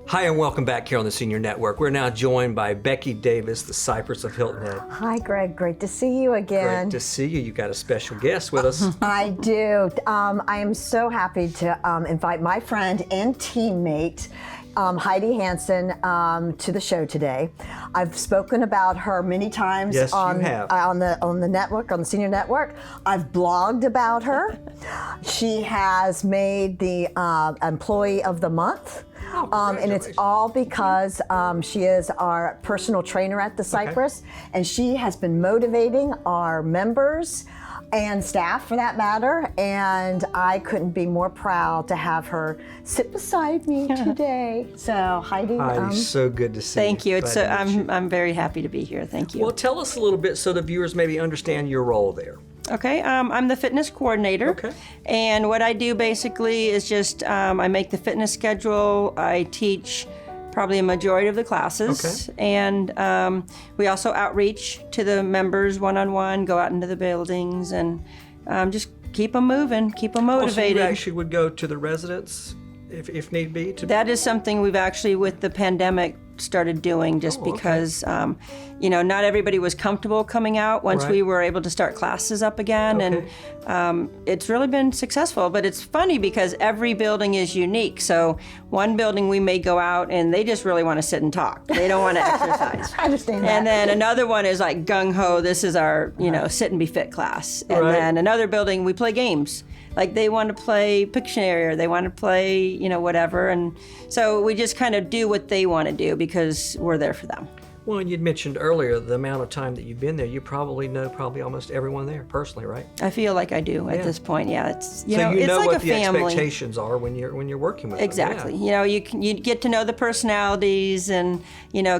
Hi, and welcome back here on the Senior Network. We're now joined by Becky Davis, the Cypress of Hilton head. Hi, Greg. Great to see you again. Great to see you. You got a special guest with us. I do. I am so happy to invite my friend and teammate, Heidi Hanson, to the show today. I've spoken about her many times Yes, you on have. on the network, on the Senior Network. I've blogged about her. She has made the Employee of the Month. And it's all because she is our personal trainer at the Cypress, and she has been motivating our members and staff, for that matter, and I couldn't be more proud to have her sit beside me today. So Heidi, So good to see you. Thank you. Glad to meet you. I'm very happy to be here. Thank you. Well, tell us a little bit so the viewers maybe understand your role there. Okay, I'm the fitness coordinator. Okay. And what I do basically is just I make the fitness schedule. I teach probably a majority of the classes. Okay. And we also outreach to the members one-on-one, go out into the buildings, and just keep them moving, keep them motivated. So you actually would go to the residents if need be? That is something we've actually, with the pandemic, started doing just because, not everybody was comfortable coming out once we were able to start classes up again. And it's really been successful. But it's funny because every building is unique. So one building we may go out and they just really want to sit and talk. They don't want to exercise. I understand that. And then another one is like gung-ho, this is our, sit and be fit class. And then another building, we play games. Like they want to play Pictionary or they want to play, whatever. And so we just kind of do what they want to do because we're there for them. Well, and you'd mentioned earlier the amount of time that you've been there. You probably know almost everyone there personally, right? I feel like I do at this point. Yeah, it's it's know like what a the family. expectations are when you're working with Exactly. them. Yeah. You get to know the personalities and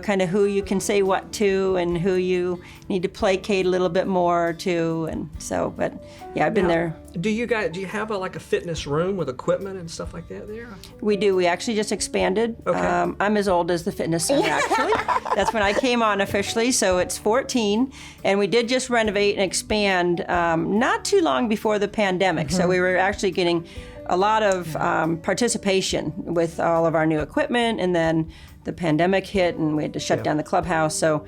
kind of who you can say what to and who you need to placate a little bit more to, and so. But yeah, I've been there. Do you have a fitness room with equipment and stuff like that there? We do. We actually just expanded. Okay. I'm as old as the fitness center, actually. That's when I came on officially, so it's 14. And we did just renovate and expand not too long before the pandemic. So we were actually getting a lot of participation with all of our new equipment. And then the pandemic hit and we had to shut down the clubhouse. So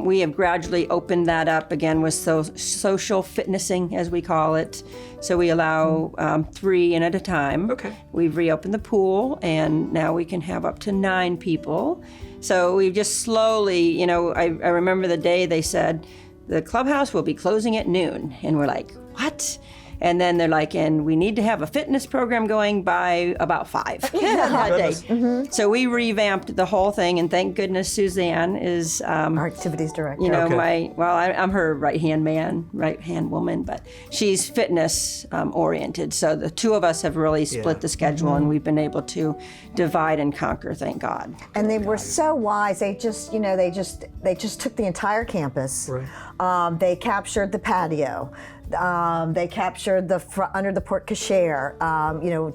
we have gradually opened that up again with social fitnessing, as we call it. So we allow 3 in at a time. Okay. We've reopened the pool, and now we can have up to 9 people. So we've just slowly, I remember the day they said, the clubhouse will be closing at noon. And we're like, what? And then they're like, and we need to have a fitness program going by about 5 that day. So we revamped the whole thing, and thank goodness Suzanne is our activities director. I'm her right-hand woman, but she's fitness oriented. So the two of us have really split the schedule, and we've been able to divide and conquer, thank God. And they were so wise. They just, they just took the entire campus. Right. They captured the patio. They captured the under the porte cochere,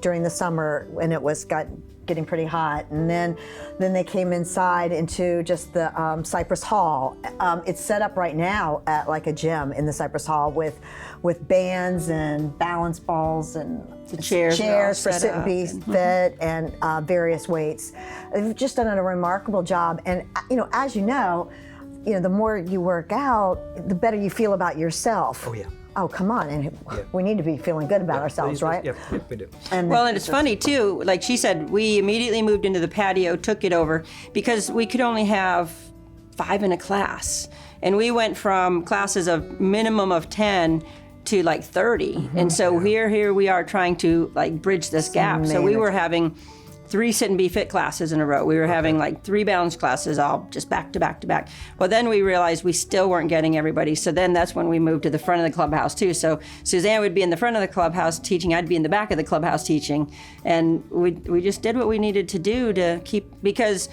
during the summer when it was getting pretty hot, and then they came inside into just the Cypress Hall. It's set up right now at like a gym in the Cypress Hall with bands and balance balls and The chairs for sit and be fit and various weights. They've just done a remarkable job, and as you know, the more you work out, the better you feel about yourself. Oh yeah. Oh, come on. And we need to be feeling good about ourselves, right? Yep, we do. And it's funny, too. Like she said, we immediately moved into the patio, took it over, because we could only have 5 in a class. And we went from classes of minimum of 10 to like 30. And so here we are trying to bridge this gap. So we were having 3 sit and be fit classes in a row. We were having 3 balance classes all just back to back to back. Well, then we realized we still weren't getting everybody. So then that's when we moved to the front of the clubhouse too. So Suzanne would be in the front of the clubhouse teaching. I'd be in the back of the clubhouse teaching. And we just did what we needed to do to keep, because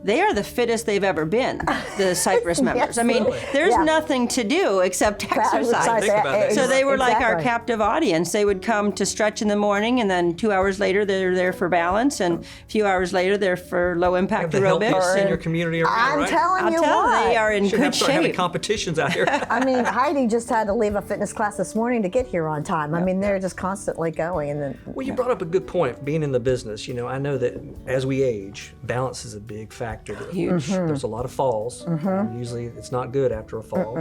they are the fittest they've ever been, the Cypress members. Yes, I mean, really. there's Yeah. nothing to do except exercise. Think about that. So they were like our Exactly. captive audience. They would come to stretch in the morning, and then 2 hours later they're there for balance, and a few hours later they're for low impact The healthiest aerobics. senior community around, I'm right? telling I'll you tell what. you, they are in Should good have start having shape. competitions out here. I mean, Heidi just had to leave a fitness class this morning to get here on time. I mean, they're just constantly going. And then, Well, you brought up a good point, being in the business. You know, I know that as we age, balance is a big factor. Huge. There's a lot of falls. Usually it's not good after a fall.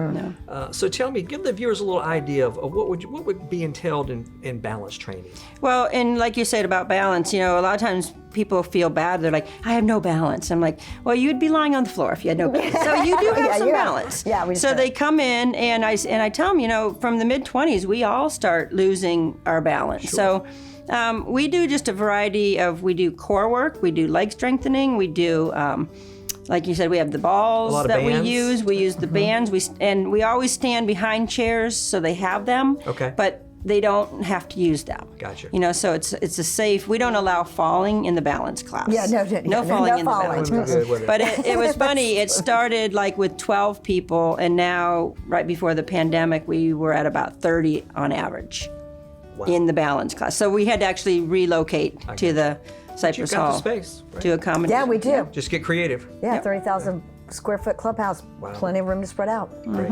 So tell me, give the viewers a little idea of what would be entailed in balance training. Well, and like you said about balance, you know, a lot of times people feel bad. They're like, I have no balance. I'm like, well, you'd be lying on the floor if you had no balance. So you do have Yeah, some yeah. balance. Yeah, we So do. they come in, and I tell them, you know, from the mid-20s, we all start losing our balance. So we do just a variety of, we do core work, we do leg strengthening, we do, like you said, we have the balls A lot of that bands? we use. We use the bands. And we always stand behind chairs so they have them. Okay. But they don't have to use them. Gotcha. You know, so it's a safe. We don't allow falling in the balance class. Yeah, no falling no in falling. the balance Good class. with it. But it was funny. It started like with 12 people, and now right before the pandemic, we were at about 30 on average in the balance class. So we had to actually relocate to the You've Cypress got the Hall space. Right? to accommodate. Yeah, we do. Just get creative. Yeah, 30,000 square foot clubhouse. Wow. Plenty of room to spread out. Great.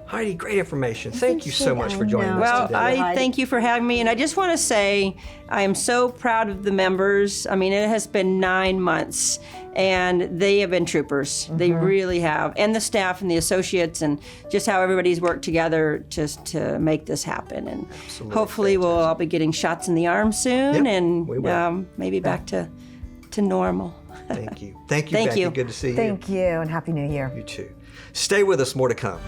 Heidi, great information. Thank you so much for joining us Well, today. I thank you for having me, and I just want to say I am so proud of the members. I mean, it has been 9 months, and they have been troopers. They really have, and the staff and the associates, and just how everybody's worked together just to make this happen. And hopefully, we'll all be getting shots in the arm soon, Yep, and we will. maybe back to normal. Thank you. Thank you, Thank Becky. you. Good to see you. Thank you, and Happy New Year. You too. Stay with us. More to come.